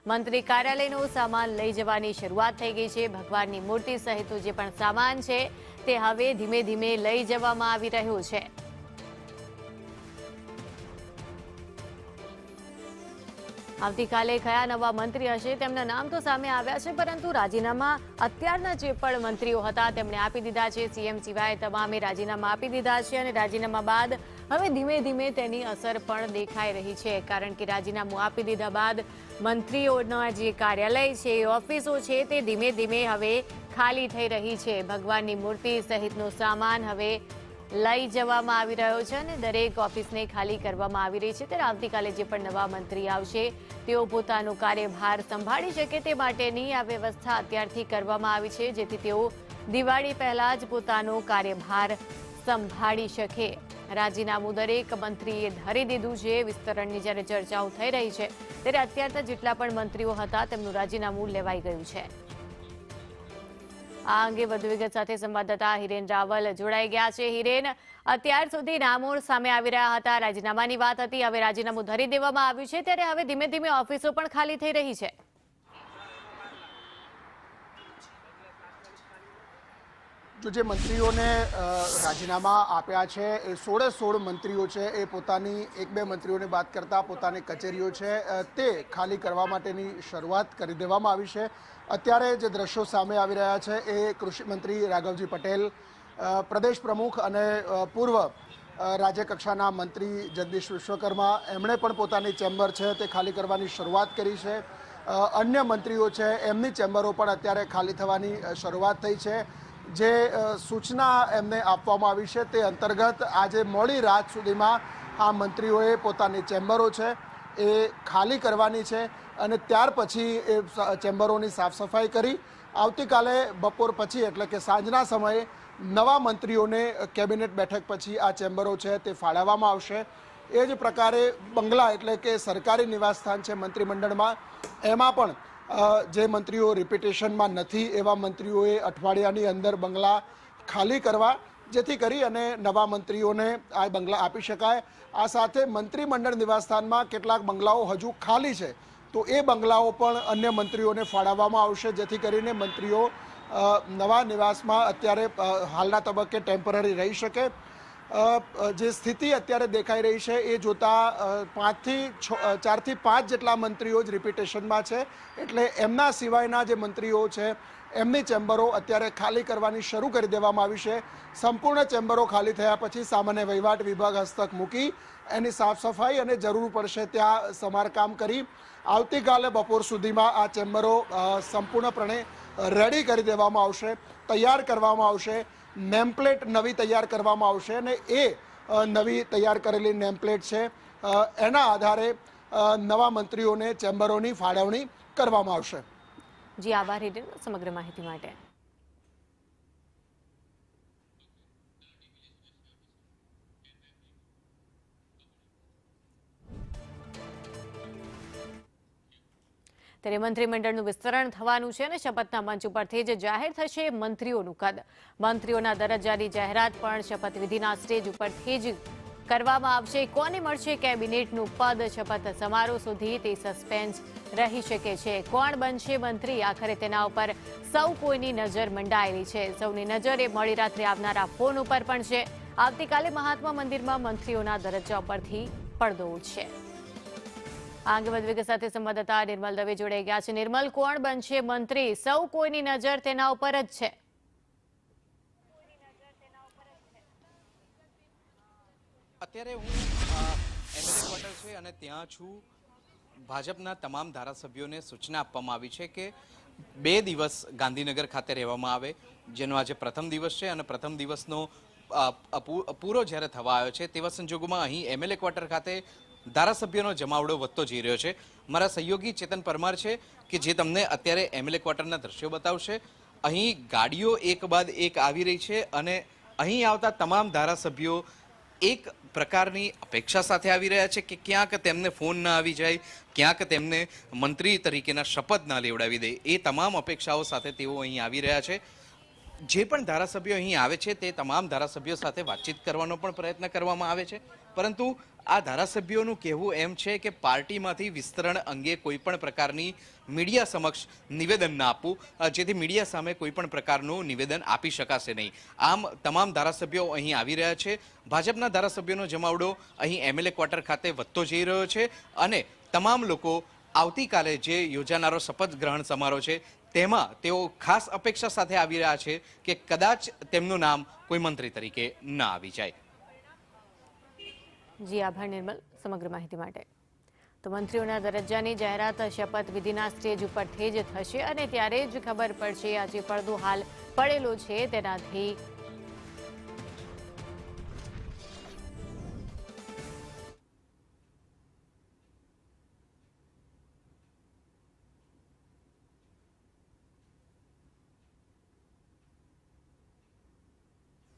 મંત્રી કાર્યાલયનો સામાન લઈ જવાની શરૂઆત થઈ ગઈ છે। ભગવાનની મૂર્તિ સહિતનો જે પણ સામાન છે તે હવે ધીમે ધીમે લઈ જવામાં આવી રહ્યો છે। આવતીકાલે કયા નવા મંત્રી હશે તેમના નામ તો સામે આવ્યા છે, પરંતુ રાજીનામા અત્યારના જે પણ મંત્રીઓ હતા તેમણે આપી દીધા છે। સીએમ સિવાય તમામે રાજીનામા આપી દીધા છે અને રાજીનામા બાદ હવે ધીમે ધીમે તેની અસર પણ દેખાઈ રહી છે, કારણ કે રાજીનામું આપી દીધા બાદ મંત્રીઓના જે કાર્યાલય છે, ઓફિસો છે તે ધીમે ધીમે હવે ખાલી થઈ રહી છે। ભગવાનની મૂર્તિ સહિતનો સામાન હવે લઈ જવામાં આવી રહ્યો છે અને દરેક ઓફિસને ખાલી કરવામાં આવી રહી છે। ત્યારે આવતીકાલે જે પણ નવા મંત્રી આવશે તેઓ પોતાનો કાર્યભાર સંભાળી શકે તે માટેની આ વ્યવસ્થા અત્યારથી કરવામાં આવી છે, જેથી તેઓ દિવાળી પહેલા જ પોતાનો કાર્યભાર સંભાળી શકે। રાજીનામું દરેક મંત્રીએ ધરી દીધું છે। વિસ્તરણની જ્યારે ચર્ચાઓ થઈ રહી છે ત્યારે અત્યારના જેટલા પણ મંત્રીઓ હતા તેમનું રાજીનામું લેવાઈ ગયું છે। આ અંગે વધુ વિગત સાથે સંવાદદાતા હિરેન રાવલ જોડાઈ ગયા છે। હિરેન, અત્યાર સુધી નામો સામે આવી રહ્યા હતા, રાજીનામાની વાત હતી, હવે રાજીનામું ધરી દેવામાં આવ્યું છે, ત્યારે હવે ધીમે ધીમે ઓફિસો પણ ખાલી થઈ રહી છે। જે મંત્રીઓને રાજીનામા આપ્યા છે એ 16 મંત્રીઓ છે એ પોતાની એક બે મંત્રીઓની વાત કરતા પોતાની કચેરીઓ છે તે ખાલી કરવા માટેની શરૂઆત કરી દેવામાં આવી છે। અત્યારે જે દ્રશ્યો સામે આવી રહ્યા છે એ કૃષિ મંત્રી રાઘવજી પટેલ, પ્રદેશ પ્રમુખ અને પૂર્વ રાજ્યકક્ષાના મંત્રી જગદીશ વિશ્વકર્મા, એમણે પણ પોતાની ચેમ્બર છે તે ખાલી કરવાની શરૂઆત કરી છે। અન્ય મંત્રીઓ છે એમની ચેમ્બરો પણ અત્યારે ખાલી થવાની શરૂઆત થઈ છે। જે સૂચના એમને આપવામાં આવી છે તે અંતર્ગત આજે મોડી રાત સુધીમાં આ મંત્રીઓએ પોતાની ચેમ્બરો છે એ ખાલી કરવાની છે અને ત્યાર પછી એ ચેમ્બરોની સાફ સફાઈ કરી આવતીકાલે બપોર પછી એટલે કે સાંજના સમયે નવા મંત્રીઓને કેબિનેટ બેઠક પછી આ ચેમ્બરો છે તે ફાળવવામાં આવશે। એ જ પ્રકારે બંગલા એટલે કે સરકારી નિવાસસ્થાન છે મંત્રીમંડળમાં, એમાં પણ જે મંત્રીઓ રિપિટેશનમાં નથી એવા મંત્રીઓએ અઠવાડિયાની અંદર બંગલા ખાલી કરવા, જેથી કરી અને નવા મંત્રીઓને આ બંગલા આપી શકાય। આ સાથે મંત્રીમંડળ નિવાસસ્થાનમાં કેટલાક બંગલાઓ હજુ ખાલી છે તો એ બંગલાઓ પણ અન્ય મંત્રીઓને ફાળવવામાં આવશે, જેથી કરીને મંત્રીઓ નવા નિવાસમાં અત્યારે હાલના તબક્કે ટેમ્પરરી રહી શકે। જે સ્થિતિ અત્યારે દેખાઈ રહી છે એ જોતા 4 થી 5 જેટલા મંત્રીઓ જ રિપિટેશનમાં છે, એટલે એમના સિવાયના જે મંત્રીઓ છે એમની ચેમ્બરો અત્યારે ખાલી કરવાની શરૂ કરી દેવામાં આવી છે। સંપૂર્ણ ચેમ્બરો ખાલી થયા પછી સામાન્ય વહીવટ વિભાગ હસ્તક મૂકી એની સાફ સફાઈ અને જરૂર પડશે ત્યાં સમારકામ કરી આવતીકાલે બપોર સુધીમાં આ ચેમ્બરો સંપૂર્ણપણે રેડી કરી દેવામાં આવશે, તૈયાર કરવામાં આવશે। નેમપ્લેટ નવી તૈયાર કરવામાં આવશે અને એ નવી તૈયાર કરેલી નેમપ્લેટ છે એના આધારે નવા મંત્રીઓને ચેમ્બરોની ફાળવણી કરવામાં આવશે। જી આભાર હિરેન સમગ્ર માહિતી માટે। ત્યારે મંત્રીમંડળનું વિસ્તરણ થવાનું છે અને શપથના મંચ ઉપરથી જ જાહેર થશે મંત્રીઓનું કદ। મંત્રીઓના દરજ્જાની જાહેરાત પણ શપથવિધિના સ્ટેજ ઉપરથી જ કરવામાં આવશે। કોને મળશે કેબિનેટનું પદ, શપથ સમારોહ સુધી તે સસ્પેન્સ રહી શકે છે। કોણ બનશે મંત્રી, આખરે તેના ઉપર સૌ કોઈની નજર મંડાયેલી છે। સૌની નજર એ મોડી રાત્રે આવનારા ફોન ઉપર પણ છે। આવતીકાલે મહાત્મા મંદિરમાં મંત્રીઓના દરજ્જા ઉપરથી પડદો ઉડશે। આ અંગે વધુ વિગત સાથે સંવાદદાતા નિર્મલ દવે જોડાઈ ગયા છે। નિર્મલ, કોણ બનશે મંત્રી, સૌ કોઈની નજર તેના ઉપર જ છે। અત્યારે હું એમએલએ ક્વાર્ટર છે અને ત્યાં છું। ભાજપના તમામ ધારાસભ્યોને સૂચના આપવામાં આવી છે કે 2 દિવસ ગાંધીનગર ખાતે રહેવામાં આવે, જેનો આજે પ્રથમ દિવસ છે અને પ્રથમ દિવસનો પૂરો જ્યારે થવા આવ્યો છે તેવા સંજોગોમાં અહીં એમએલએ ક્વાર્ટર ખાતે ધારાસભ્યોનો જમાવડો વધતો જઈ રહ્યો છે। મારા સહયોગી ચેતન પરમાર છે કે જે તમને અત્યારે એમએલએ ક્વાર્ટરના દ્રશ્યો બતાવશે। અહીં ગાડીઓ એક બાદ એક આવી રહી છે અને અહીં આવતા તમામ ધારાસભ્યો એક પ્રકારની અપેક્ષા સાથે આવી રહ્યા છે કે ક્યાંક તેમને ફોન ના આવી જાય, ક્યાંક તેમને મંત્રી તરીકેના શપથ ના લેવડાવી દે, એ તમામ અપેક્ષાઓ સાથે તેઓ અહીં આવી રહ્યા છે। જે પણ ધારાસભ્યો અહીં આવે છે તે તમામ ધારાસભ્યો સાથે વાતચીત કરવાનો પણ પ્રયત્ન કરવામાં આવે છે। પરંતુ આ ધારાસભ્યોનું કહેવું એમ છે કે પાર્ટીમાંથી વિસ્તરણ અંગે કોઈ પણ પ્રકારની મીડિયા સમક્ષ નિવેદન ના આપવું, જેથી મીડિયા સામે કોઈ પણ પ્રકારનું નિવેદન આપી શકાશે નહીં. આમ તમામ ધારાસભ્યો અહીં આવી રહ્યા છે. ભાજપના ધારાસભ્યોનો જમાવડો અહીં એમએલએ ક્વાર્ટર ખાતે વધતો જઈ રહ્યો છે અને તમામ લોકો આવતીકાલે જે યોજાનારો શપથ ગ્રહણ સમારોહ છે તેમાં તેઓ ખાસ અપેક્ષા સાથે આવી રહ્યા છે કે કદાચ તેમનું નામ કોઈ મંત્રી તરીકે ન આવી જાય. જી આભાર નિર્મલ સમગ્ર માહિતી માટે. તો મંત્રીઓના દરજ્જાની જાહેરાત શપથ વિધિના સ્ટેજ ઉપરથી જ થશે અને ત્યારે જ ખબર પડશે આ જે પડદો હાલ પડેલો છે તેનાથી